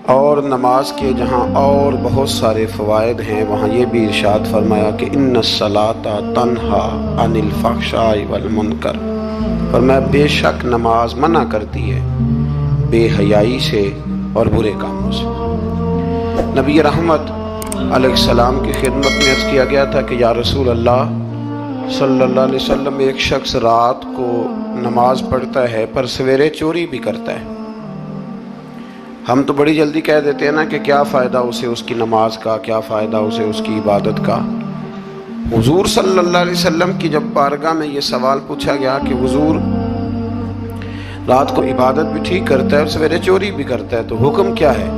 اور نماز کے جہاں اور بہت سارے فوائد ہیں وہاں یہ بھی ارشاد فرمایا کہ ان الصلاۃ تنہا عن الفحشاء والمنکر، فرمایا بے شک نماز منع کرتی ہے بے حیائی سے اور برے کاموں سے۔ نبی رحمت علیہ السلام کی خدمت میں عرض کیا گیا تھا کہ یا رسول اللہ صلی اللہ علیہ وسلم، ایک شخص رات کو نماز پڑھتا ہے پر سویرے چوری بھی کرتا ہے۔ ہم تو بڑی جلدی کہہ دیتے ہیں نا کہ کیا فائدہ اسے اس کی نماز کا، کیا فائدہ اسے اس کی عبادت کا۔ حضور صلی اللہ علیہ وسلم کی جب بارگاہ میں یہ سوال پوچھا گیا کہ حضور رات کو عبادت بھی ٹھیک کرتا ہے اور سویرے چوری بھی کرتا ہے، تو حکم کیا ہے؟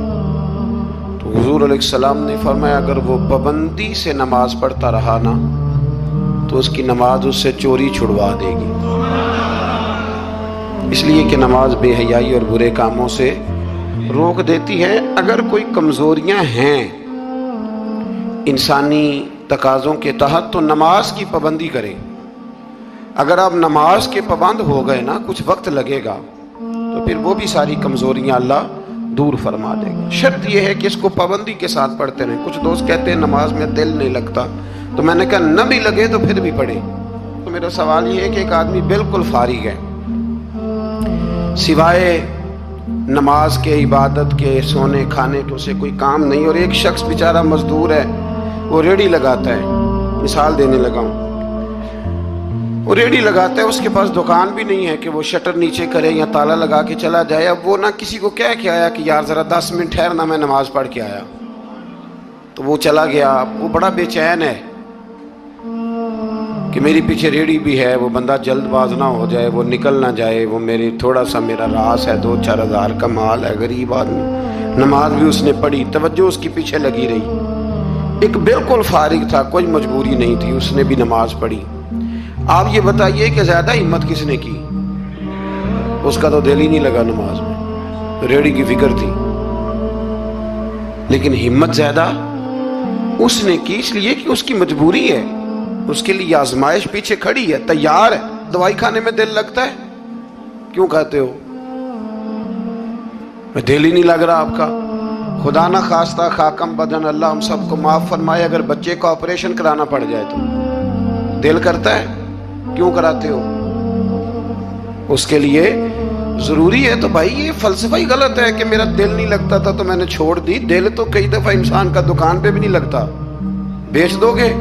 تو حضور علیہ السلام نے فرمایا اگر وہ پابندی سے نماز پڑھتا رہا نا تو اس کی نماز اس سے چوری چھڑوا دے گی، اس لیے کہ نماز بے حیائی اور برے کاموں سے روک دیتی ہے۔ اگر کوئی کمزوریاں ہیں انسانی تقاضوں کے تحت تو نماز کی پابندی کرے۔ اگر آپ نماز کے پابند ہو گئے نا، کچھ وقت لگے گا تو پھر وہ بھی ساری کمزوریاں اللہ دور فرما دے گا۔ شرط یہ ہے کہ اس کو پابندی کے ساتھ پڑھتے رہیں۔ کچھ دوست کہتے ہیں نماز میں دل نہیں لگتا، تو میں نے کہا نہ بھی لگے تو پھر بھی پڑھیں۔ تو میرا سوال یہ ہے کہ ایک آدمی بالکل فارغ ہے، سوائے نماز کے، عبادت کے، سونے کھانے کے اسے کوئی کام نہیں، اور ایک شخص بیچارہ مزدور ہے، وہ ریڑھی لگاتا ہے، مثال دینے لگا ہوں، وہ ریڑھی لگاتا ہے، اس کے پاس دکان بھی نہیں ہے کہ وہ شٹر نیچے کرے یا تالا لگا کے چلا جائے۔ اب وہ نہ کسی کو کہہ کے آیا کہ یار ذرا 10 منٹ ٹھہرنا، میں نماز پڑھ کے آیا، تو وہ چلا گیا۔ وہ بڑا بے چین ہے کہ میری پیچھے ریڑھی بھی ہے، وہ بندہ جلد باز نہ ہو جائے، وہ نکل نہ جائے، وہ میری تھوڑا سا میرا راس ہے، 2-4 ہزار کا مال ہے، غریب آدمی۔ نماز بھی اس نے پڑھی، توجہ اس کی پیچھے لگی رہی۔ ایک بالکل فارغ تھا، کوئی مجبوری نہیں تھی، اس نے بھی نماز پڑھی۔ آپ یہ بتائیے کہ زیادہ ہمت کس نے کی؟ اس کا تو دل ہی نہیں لگا نماز میں، ریڑھی کی فکر تھی، لیکن ہمت زیادہ اس نے کی، اس لیے کہ اس کی مجبوری ہے، اس کے لیے آزمائش پیچھے کھڑی ہے، تیار ہے۔ دوائی کھانے میں دل لگتا ہے؟ کیوں کہتے ہو دل ہی نہیں لگ رہا آپ کا؟ خدا نہ خواستہ خاکم بدن، اللہ ہم سب کو معاف فرمائے، اگر بچے کو آپریشن کرانا پڑ جائے تو دل کرتا ہے؟ کیوں کراتے ہو؟ اس کے لیے ضروری ہے۔ تو بھائی یہ فلسفہ ہی غلط ہے کہ میرا دل نہیں لگتا تھا تو میں نے چھوڑ دی۔ دل تو کئی دفعہ انسان کا دکان پہ بھی نہیں لگتا، بیچ دو گے؟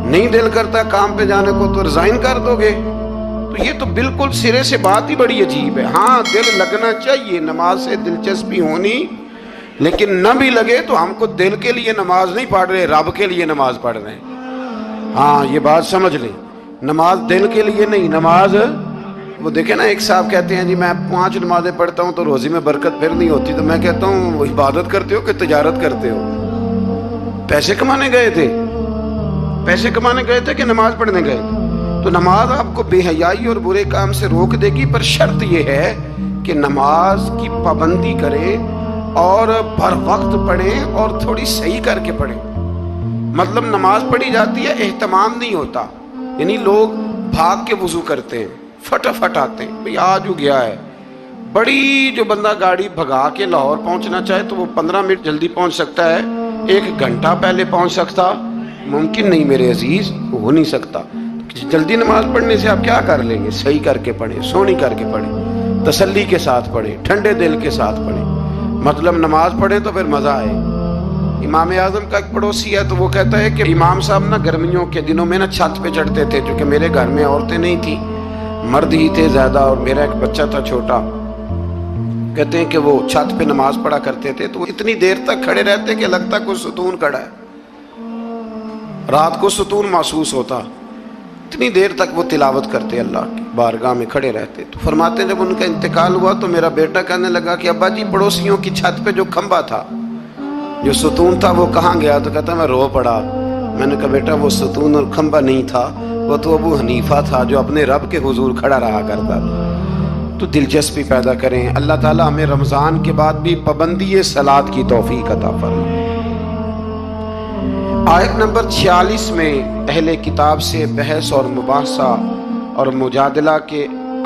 نہیں دل کرتا کام پہ جانے کو تو ریزائن کر دو گے؟ تو یہ تو بالکل سرے سے بات ہی بڑی عجیب ہے۔ ہاں دل لگنا چاہیے، نماز سے دلچسپی ہونی، لیکن نہ بھی لگے تو ہم کو دل کے لیے نماز نہیں پڑھ رہے، رب کے لیے نماز پڑھ رہے ہیں۔ ہاں یہ بات سمجھ لیں، نماز دل کے لیے نہیں، نماز وہ دیکھیں نا، ایک صاحب کہتے ہیں جی میں 5 نمازیں پڑھتا ہوں تو روزی میں برکت پھر نہیں ہوتی، تو میں کہتا ہوں وہ عبادت کرتے ہو کہ تجارت کرتے ہو؟ پیسے کمانے گئے تھے؟ پیسے کمانے گئے تھے کہ نماز پڑھنے گئے تھے؟ تو نماز آپ کو بے حیائی اور برے کام سے روک دے گی، پر شرط یہ ہے کہ نماز کی پابندی کریں اور بر وقت پڑھیں اور تھوڑی صحیح کر کے پڑھیں۔ مطلب نماز پڑھی جاتی ہے، اہتمام نہیں ہوتا، یعنی لوگ بھاگ کے وضو کرتے ہیں، فٹافٹ آتے ہیں، بھئی آج ہو گیا ہے۔ بڑی جو بندہ گاڑی بھگا کے لاہور پہنچنا چاہے تو وہ 15 منٹ جلدی پہنچ سکتا ہے، 1 گھنٹہ پہلے پہنچ سکتا ممکن نہیں میرے عزیز، ہو نہیں سکتا۔ جلدی نماز پڑھنے سے آپ کیا کر لیں گے؟ صحیح کر کے پڑھیں، سونی کر کے پڑھیں، تسلی کے ساتھ پڑھیں، ٹھنڈے دل کے ساتھ پڑھیں۔ مطلب نماز پڑھیں تو پھر مزہ آئے۔ امام اعظم کا ایک پڑوسی ہے تو وہ کہتا ہے کہ امام صاحب نا گرمیوں کے دنوں میں نا چھت پہ چڑھتے تھے، کیونکہ میرے گھر میں عورتیں نہیں تھیں، مرد ہی تھے زیادہ، اور میرا ایک بچہ تھا چھوٹا۔ کہتے ہیں کہ وہ چھت پہ نماز پڑھا کرتے تھے تو وہ اتنی دیر تک کھڑے رہتے کہ لگتا کوئی ستون کھڑا ہے، رات کو ستون محسوس ہوتا، اتنی دیر تک وہ تلاوت کرتے، اللہ کی بارگاہ میں کھڑے رہتے۔ تو فرماتے ہیں جب ان کا انتقال ہوا تو میرا بیٹا کہنے لگا کہ ابا جی پڑوسیوں کی چھت پہ جو کھمبا تھا، جو ستون تھا، وہ کہاں گیا؟ تو کہتا میں رو پڑا۔ میں نے کہا بیٹا وہ ستون اور کھمبا نہیں تھا، وہ تو ابو حنیفہ تھا جو اپنے رب کے حضور کھڑا رہا کرتا تھا۔ تو دلچسپی پیدا کریں۔ اللہ تعالیٰ ہمیں رمضان کے بعد بھی پابندی صلاۃ کی توفیق عطا فرمائے۔ آیت نمبر 46 میں اہل کتاب سے بحث اور مباحثہ اور مجادلہ کے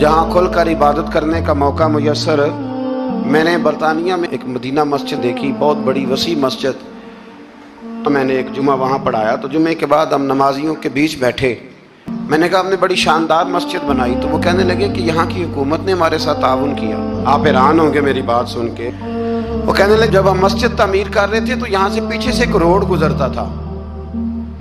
جہاں کھل کر عبادت کرنے کا موقع میسر. میں نے برطانیہ میں ایک مدینہ مسجد دیکھی, بہت بڑی وسیع مسجد. میں نے ایک جمعہ وہاں پڑھایا, تو جمعے کے بعد ہم نمازیوں کے بیچ بیٹھے. میں نے کہا ہم نے بڑی شاندار مسجد بنائی. تو وہ کہنے لگے کہ یہاں کی حکومت نے ہمارے ساتھ تعاون کیا. آپ حیران ہوں گے میری بات سن کے. وہ کہنے لگے جب ہم مسجد تعمیر کر رہے تھے تو یہاں سے پیچھے سے ایک روڈ گزرتا تھا,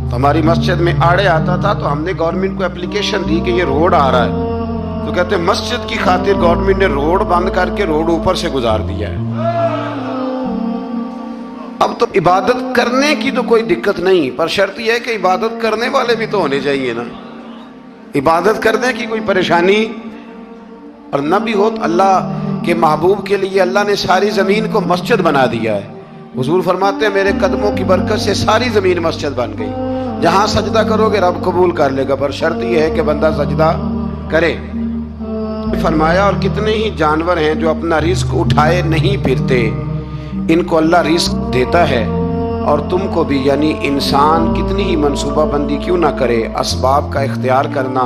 تو ہماری مسجد میں آڑے آتا تھا, تو ہم نے گورنمنٹ کو اپلیکیشن دی کہ یہ روڈ آ رہا ہے. تو کہتے ہیں مسجد کی خاطر گورنمنٹ نے روڈ بند کر کے روڈ اوپر سے گزار دیا ہے. اب تو عبادت کرنے کی تو کوئی دقت نہیں, پر شرط یہ ہے کہ عبادت کرنے والے بھی تو ہونے چاہیے نا. عبادت کرنے کی کوئی پریشانی اور نہ بھی ہو. تو اللہ کے محبوب کے لیے اللہ نے ساری زمین کو مسجد بنا دیا ہے. حضور فرماتے ہیں میرے قدموں کی برکت سے ساری زمین مسجد بن گئی. جہاں سجدہ کرو گے رب قبول کر لے گا, پر شرط یہ ہے کہ بندہ سجدہ کرے. فرمایا اور کتنے ہی جانور ہیں جو اپنا رزق اٹھائے نہیں پھرتے, ان کو اللہ رزق دیتا ہے. اور تم کو بھی, یعنی انسان کتنی ہی منصوبہ بندی کیوں نہ کرے, اسباب کا اختیار کرنا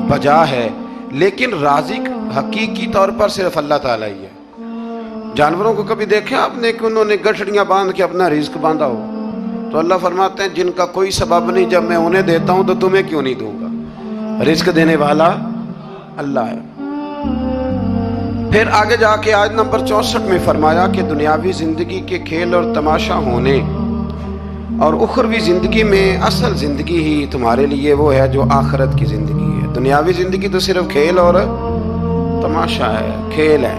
بجا ہے, لیکن رازق حقیقی طور پر صرف اللہ تعالیٰ ہی ہے. جانوروں کو کبھی دیکھیں آپ نے کہ انہوں نے گٹھڑیاں باندھ کے اپنا رزق باندھا ہو؟ تو اللہ فرماتے ہیں جن کا کوئی سبب نہیں, جب میں انہیں دیتا ہوں تو تمہیں کیوں نہیں دوں گا. رزق دینے والا اللہ ہے. پھر آگے جا کے آیت نمبر 64 میں فرمایا کہ دنیاوی زندگی کے کھیل اور تماشا ہونے, اور اخروی زندگی میں اصل زندگی ہی تمہارے لیے وہ ہے جو آخرت کی زندگی ہے. دنیاوی زندگی تو صرف کھیل اور تماشا ہے, کھیل ہے.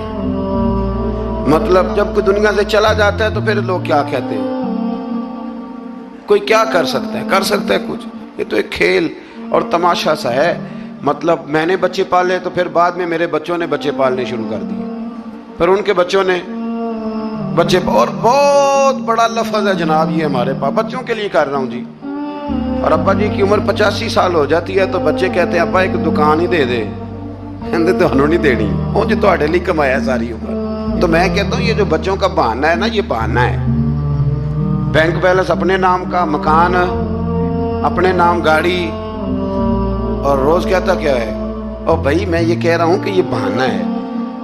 مطلب جب کوئی دنیا سے چلا جاتا ہے تو پھر لوگ کیا کہتے ہیں, کوئی کیا کر سکتا ہے کچھ. یہ تو ایک کھیل اور تماشا سا ہے. مطلب میں نے بچے پالے تو پھر بعد میں میرے بچوں نے بچے پالنے شروع کر دیے, پھر ان کے بچوں نے بچے, اور بہت بڑا لفظ ہے جناب یہ ہمارے پاس, بچوں کے لیے کر رہا ہوں جی. اور ابا جی کی عمر 85 سال ہو جاتی ہے تو بچے کہتے ہیں ابا ایک دکان ہی دے دے. کہتے تو ہنوں نہیں دینی, وہ جو تہاڈے لیے کمایا ساری عمر. تو میں کہتا ہوں یہ جو بچوں کا بہانہ ہے نا, یہ بہانہ ہے. بینک بیلنس اپنے نام کا, مکان اپنے نام, گاڑی, اور روز کہتا کیا ہے, اور بھائی میں یہ کہہ رہا ہوں کہ یہ بہانہ ہے.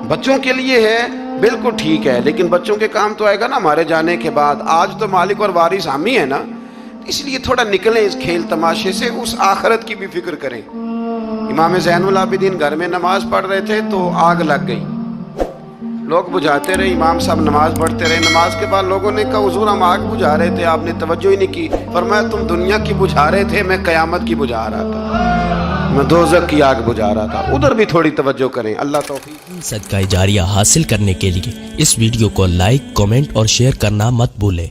بچوں کے لیے ہے بالکل ٹھیک ہے, لیکن بچوں کے کام تو آئے گا نا ہمارے جانے کے بعد. آج تو مالک اور وارث ہم ہی ہے نا, اس لیے تھوڑا نکلیں اس کھیل تماشے سے, اس آخرت کی بھی فکر کریں. امام زین العابدین گھر میں نماز پڑھ رہے تھے تو آگ لگ گئی. لوگ بجھاتے رہے, امام صاحب نماز پڑھتے رہے. نماز کے بعد لوگوں نے کہا حضور ہم آگ بجھا رہے تھے, آپ نے توجہ ہی نہیں کی. فرمایا تم دنیا کی بجھا رہے تھے, میں قیامت کی بجھا رہا تھا, میں دوزخ کی آگ بجھا رہا تھا. ادھر بھی تھوڑی توجہ کریں. اللہ توفیق. صدقہ جاریہ حاصل کرنے کے لیے اس ویڈیو کو لائک, کمنٹ اور شیئر کرنا مت بھولیں.